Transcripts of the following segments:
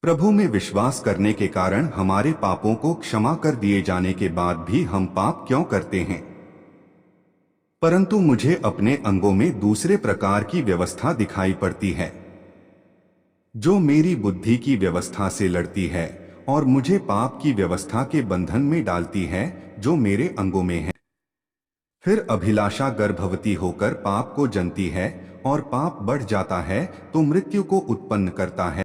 प्रभु में विश्वास करने के कारण हमारे पापों को क्षमा कर दिए जाने के बाद भी हम पाप क्यों करते हैं? परंतु मुझे अपने अंगों में दूसरे प्रकार की व्यवस्था दिखाई पड़ती है, जो मेरी बुद्धि की व्यवस्था से लड़ती है और मुझे पाप की व्यवस्था के बंधन में डालती है, जो मेरे अंगों में है। फिर अभिलाषा गर्भवती होकर पाप को जनती है, और पाप बढ़ जाता है तो मृत्यु को उत्पन्न करता है।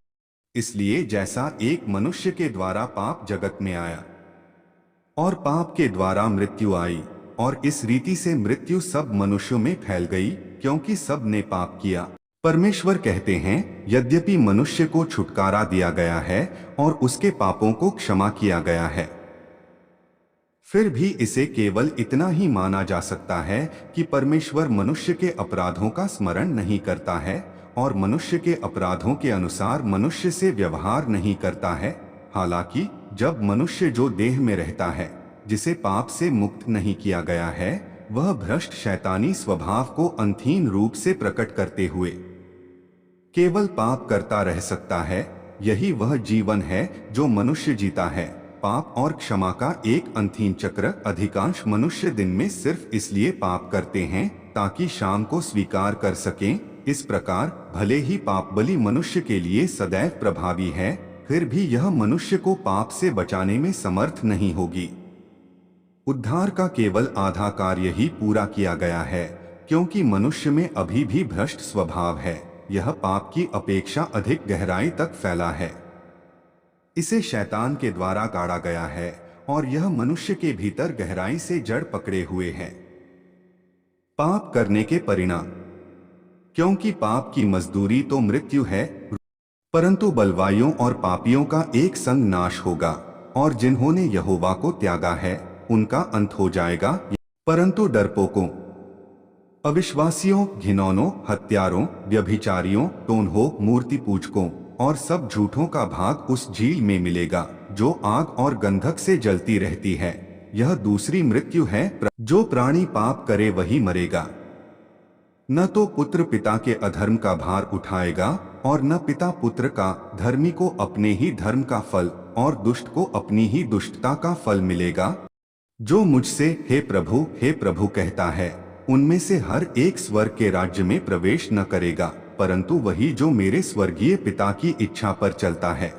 इसलिए जैसा एक मनुष्य के द्वारा पाप जगत में आया और पाप के द्वारा मृत्यु आई, और इस रीति से मृत्यु सब मनुष्यों में फैल गई, क्योंकि सब ने पाप किया। परमेश्वर कहते हैं, यद्यपि मनुष्य को छुटकारा दिया गया है और उसके पापों को क्षमा किया गया है, फिर भी इसे केवल इतना ही माना जा सकता है कि परमेश्वर मनुष्य के अपराधों का स्मरण नहीं करता है और मनुष्य के अपराधों के अनुसार मनुष्य से व्यवहार नहीं करता है। हालांकि जब मनुष्य जो देह में रहता है, जिसे पाप से मुक्त नहीं किया गया है, वह भ्रष्ट शैतानी स्वभाव को अंतहीन रूप से प्रकट करते हुए केवल पाप करता रह सकता है। यही वह जीवन है जो मनुष्य जीता है, पाप और क्षमा का एक अंतहीन चक्र। अधिकांश मनुष्य दिन में सिर्फ इसलिए पाप करते हैं ताकि शाम को स्वीकार कर सकें। इस प्रकार भले ही पाप बलि मनुष्य के लिए सदैव प्रभावी है, फिर भी यह मनुष्य को पाप से बचाने में समर्थ नहीं होगी। उद्धार का केवल आधा कार्य ही पूरा किया गया है, क्योंकि मनुष्य में अभी भी भ्रष्ट स्वभाव है। यह पाप की अपेक्षा अधिक गहराई तक फैला है। इसे शैतान के द्वारा गाड़ा गया है और यह मनुष्य के भीतर गहराई से जड़ पकड़े हुए है। पाप करने के परिणाम। क्योंकि पाप की मजदूरी तो मृत्यु है, परंतु बलवाइयों और पापियों का एक संग नाश होगा, और जिन्होंने यहोवा को त्यागा है उनका अंत हो जाएगा। परंतु डरपोकों, अविश्वासियों, घिनौनों, हत्यारों, व्यभिचारियों, टोनहों, मूर्ति पूजकों और सब झूठों का भाग उस झील में मिलेगा जो आग और गंधक से जलती रहती है। यह दूसरी मृत्यु है। जो प्राणी पाप करे वही मरेगा। न तो पुत्र पिता के अधर्म का भार उठाएगा और न पिता पुत्र का। धर्मी को अपने ही धर्म का फल और दुष्ट को अपनी ही दुष्टता का फल मिलेगा। जो मुझसे हे प्रभु कहता है, उनमें से हर एक स्वर्ग के राज्य में प्रवेश न करेगा, परंतु वही जो मेरे स्वर्गीय पिता की इच्छा पर चलता है।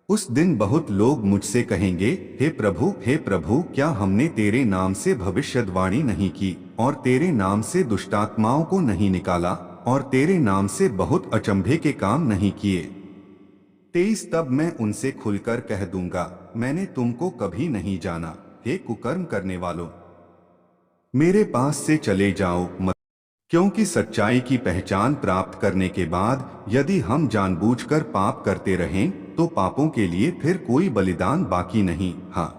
उस दिन बहुत लोग मुझसे कहेंगे, हे प्रभु, क्या हमने तेरे नाम से भविष्यद्वाणी नहीं की और तेरे नाम से दुष्टात्माओं को नहीं निकाला और तेरे नाम से बहुत अचंभे के काम नहीं किए? 23 तब मैं उनसे खुलकर कह दूंगा, मैंने तुमको कभी नहीं जाना। हे कुकर्म करने वालों, मेरे पास से चले जाओ मत। क्योंकि सच्चाई की पहचान प्राप्त करने के बाद यदि हम जानबूझकर पाप करते रहें तो पापों के लिए फिर कोई बलिदान बाकी नहीं। हाँ,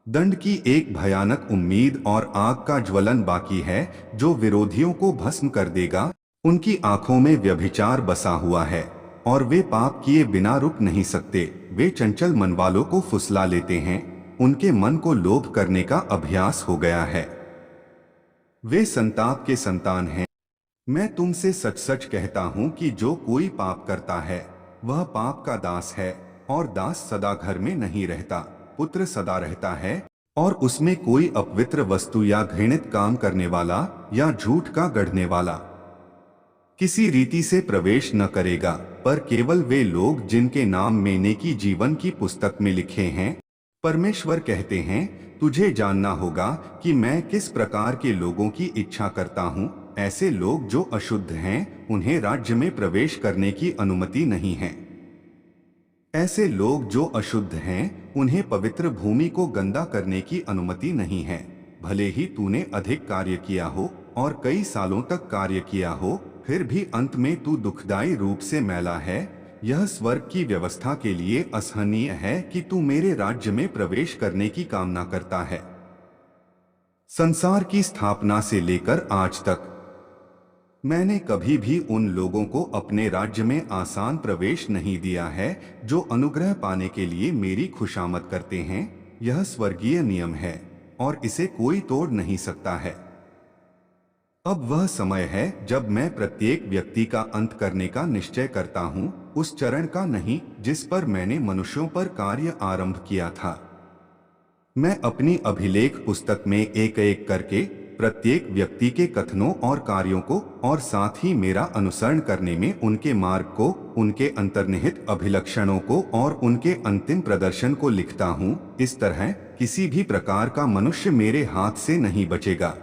दंड की एक भयानक उम्मीद और आग का ज्वलन बाकी है जो विरोधियों को भस्म कर देगा। उनकी आंखों में व्यभिचार बसा हुआ है और वे पाप किए बिना रुक नहीं सकते। वे चंचल मन वालों को फुसला लेते हैं, उनके मन को लोभ करने का अभ्यास हो गया है। वे संताप के संतान हैं। मैं तुमसे सच सच कहता हूं कि जो कोई पाप करता है वह पाप का दास है, और दास सदा घर में नहीं रहता, पुत्र सदा रहता है, और उसमें कोई अपवित्र वस्तु या घृणित काम करने वाला या झूठ का गढ़ने वाला किसी रीति से प्रवेश न करेगा, पर केवल वे लोग जिनके नाम मेने की जीवन की पुस्तक में लिखे हैं। परमेश्वर कहते हैं, तुझे जानना होगा कि मैं किस प्रकार के लोगों की इच्छा करता हूँ। ऐसे लोग जो अशुद्ध हैं, उन्हें राज्य में प्रवेश करने की अनुमति नहीं है। ऐसे लोग जो अशुद्ध हैं, उन्हें पवित्र भूमि को गंदा करने की अनुमति नहीं है। भले ही तूने अधिक कार्य किया हो और कई सालों तक कार्य किया हो, फिर भी अंत में तू दुखदायी रूप से मैला है। यह स्वर्ग की व्यवस्था के लिए असहनीय है कि तू मेरे राज्य में प्रवेश करने की कामना करता है। संसार की स्थापना से लेकर आज तक मैंने कभी भी उन लोगों को अपने राज्य में आसान प्रवेश नहीं दिया है जो अनुग्रह पाने के लिए मेरी खुशामद करते हैं। यह स्वर्गीय नियम है और इसे कोई तोड़ नहीं सकता है। अब वह समय है जब मैं प्रत्येक व्यक्ति का अंत करने का निश्चय करता हूँ। उस चरण का नहीं जिस पर मैंने मनुष्यों पर कार्य आरंभ किया था। मैं अपनी अभिलेख पुस्तक में एक एक करके प्रत्येक व्यक्ति के कथनों और कार्यों को और साथ ही मेरा अनुसरण करने में उनके मार्ग को, उनके अंतर्निहित अभिलक्षणों को और उनके अंतिम प्रदर्शन को लिखता हूँ। इस तरह किसी भी प्रकार का मनुष्य मेरे हाथ से नहीं बचेगा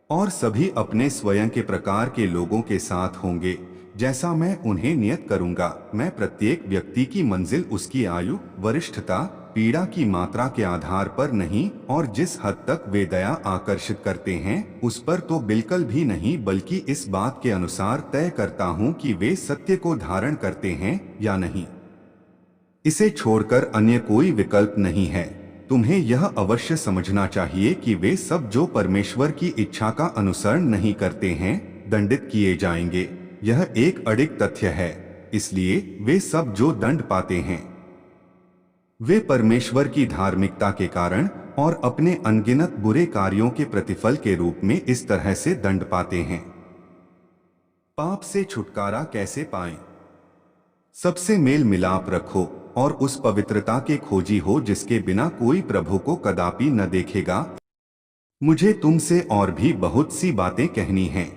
और सभी अपने स्वयं के प्रकार के लोगों के साथ होंगे जैसा मैं उन्हें नियत करूंगा। मैं प्रत्येक व्यक्ति की मंजिल उसकी आयु, वरिष्ठता, पीड़ा की मात्रा के आधार पर नहीं और जिस हद तक वे दया आकर्षित करते हैं उस पर तो बिल्कुल भी नहीं, बल्कि इस बात के अनुसार तय करता हूं कि वे सत्य को धारण करते हैं या नहीं। इसे छोड़कर अन्य कोई विकल्प नहीं है। तुम्हें यह अवश्य समझना चाहिए कि वे सब जो परमेश्वर की इच्छा का अनुसरण नहीं करते हैं दंडित किए जाएंगे। यह एक अडिग तथ्य है। इसलिए वे सब जो दंड पाते हैं वे परमेश्वर की धार्मिकता के कारण और अपने अनगिनत बुरे कार्यों के प्रतिफल के रूप में इस तरह से दंड पाते हैं। पाप से छुटकारा कैसे पाएं? सबसे मेल मिलाप रखो और उस पवित्रता के खोजी हो जिसके बिना कोई प्रभु को कदापि न देखेगा। मुझे तुमसे और भी बहुत सी बातें कहनी हैं,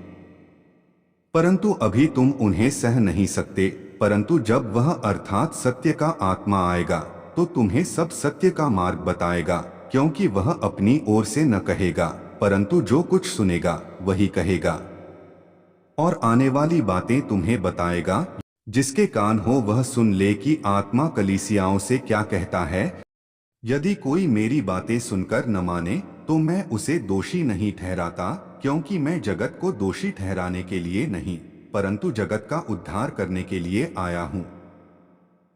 परंतु अभी तुम उन्हें सह नहीं सकते। परंतु जब वह अर्थात सत्य का आत्मा आएगा तो तुम्हें सब सत्य का मार्ग बताएगा, क्योंकि वह अपनी ओर से न कहेगा परंतु जो कुछ सुनेगा वही कहेगा और आने वाली बातें तुम्हें बताएगा। जिसके कान हो वह सुन ले कि आत्मा कलीसियाओं से क्या कहता है। यदि कोई मेरी बातें सुनकर न माने तो मैं उसे दोषी नहीं ठहराता, क्योंकि मैं जगत को दोषी ठहराने के लिए नहीं परंतु जगत का उद्धार करने के लिए आया हूँ।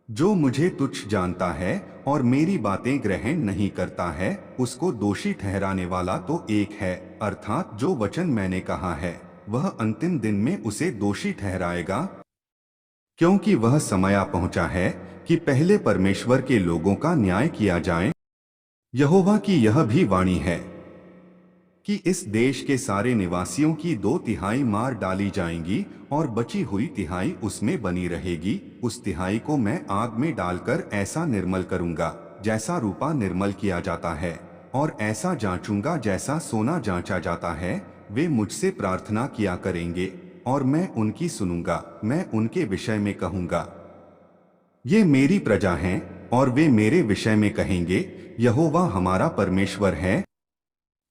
जो मुझे तुच्छ जानता है और मेरी बातें ग्रहण नहीं करता है उसको दोषी ठहराने वाला तो एक है, अर्थात जो वचन मैंने कहा है वह अंतिम दिन में उसे दोषी ठहराएगा, क्योंकि वह समय आ पहुंचा है कि पहले परमेश्वर के लोगों का न्याय किया जाए। यहोवा की यह भी वाणी है कि इस देश के सारे निवासियों की 2/3 मार डाली जाएंगी और बची हुई 1/3 उसमें बनी रहेगी। उस 1/3 को मैं आग में डालकर ऐसा निर्मल करूंगा जैसा रूपा निर्मल किया जाता है, और ऐसा जांचूंगा जैसा सोना जांचा जाता है। वे मुझसे प्रार्थना किया करेंगे और मैं उनकी सुनूंगा। मैं उनके विषय में कहूंगा, ये मेरी प्रजा हैं, और वे मेरे विषय में कहेंगे, यहोवा हमारा परमेश्वर है।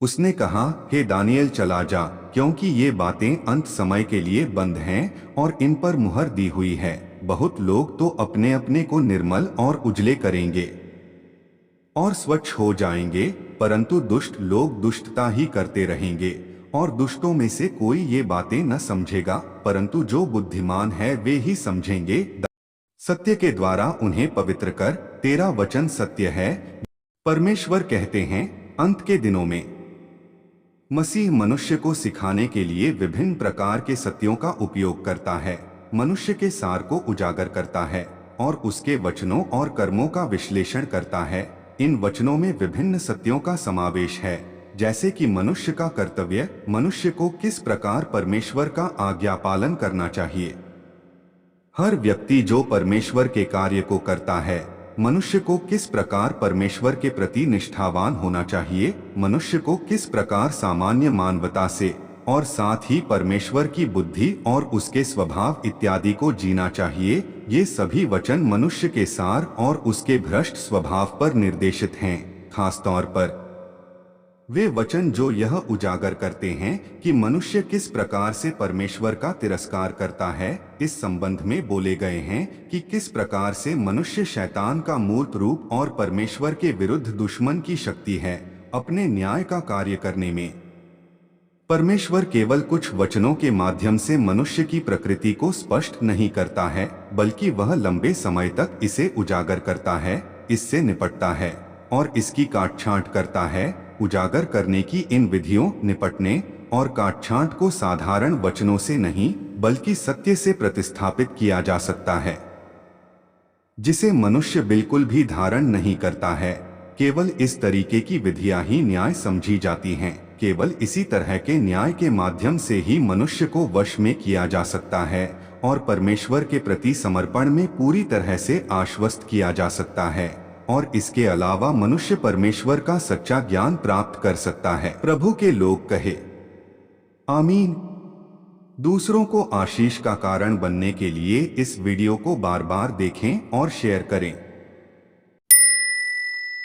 उसने कहा, हे दानियल चला जा, क्योंकि ये बातें अंत समय के लिए बंद हैं और इन पर मुहर दी हुई है। बहुत लोग तो अपने अपने को निर्मल और उजले करेंगे और स्वच्छ हो जाएंगे, परंतु दुष्ट लोग दुष्टता ही करते रहेंगे और दुष्टों में से कोई ये बातें न समझेगा, परंतु जो बुद्धिमान है वे ही समझेंगे। सत्य के द्वारा उन्हें पवित्र कर, तेरा वचन सत्य है। परमेश्वर कहते हैं, अंत के दिनों में मसीह मनुष्य को सिखाने के लिए विभिन्न प्रकार के सत्यों का उपयोग करता है, मनुष्य के सार को उजागर करता है और उसके वचनों और कर्मों का विश्लेषण करता है। इन वचनों में विभिन्न सत्यों का समावेश है, जैसे कि मनुष्य का कर्तव्य, मनुष्य को किस प्रकार परमेश्वर का आज्ञा पालन करना चाहिए। हर व्यक्ति जो परमेश्वर के कार्य को करता है, मनुष्य को किस प्रकार परमेश्वर के प्रति निष्ठावान होना चाहिए, मनुष्य को किस प्रकार सामान्य मानवता से और साथ ही परमेश्वर की बुद्धि और उसके स्वभाव इत्यादि को जीना चाहिए। ये सभी वचन मनुष्य के सार और उसके भ्रष्ट स्वभाव पर निर्देशित हैं। खासतौर पर वे वचन जो यह उजागर करते हैं कि मनुष्य किस प्रकार से परमेश्वर का तिरस्कार करता है। इस संबंध में बोले गए हैं कि किस प्रकार से मनुष्य शैतान का मूर्त रूप और परमेश्वर के विरुद्ध दुश्मन की शक्ति है अपने न्याय का कार्य करने में। परमेश्वर केवल कुछ वचनों के माध्यम से मनुष्य की प्रकृति को स्पष्ट नहीं करता है, बल्कि वह लंबे समय तक इसे उजागर करता है, इससे निपटता है और इसकी काटछांट करता है। उजागर करने की इन विधियों, निपटने और काटछांट को साधारण वचनों से नहीं बल्कि सत्य से प्रतिस्थापित किया जा सकता है, जिसे मनुष्य बिल्कुल भी धारण नहीं करता है। केवल इस तरीके की विधियां ही न्याय समझी जाती हैं। केवल इसी तरह के न्याय के माध्यम से ही मनुष्य को वश में किया जा सकता है और परमेश्वर के प्रति समर्पण में पूरी तरह से आश्वस्त किया जा सकता है, और इसके अलावा मनुष्य परमेश्वर का सच्चा ज्ञान प्राप्त कर सकता है। प्रभु के लोग कहे आमीन। दूसरों को आशीष का कारण बनने के लिए इस वीडियो को बार बार देखें और शेयर करें।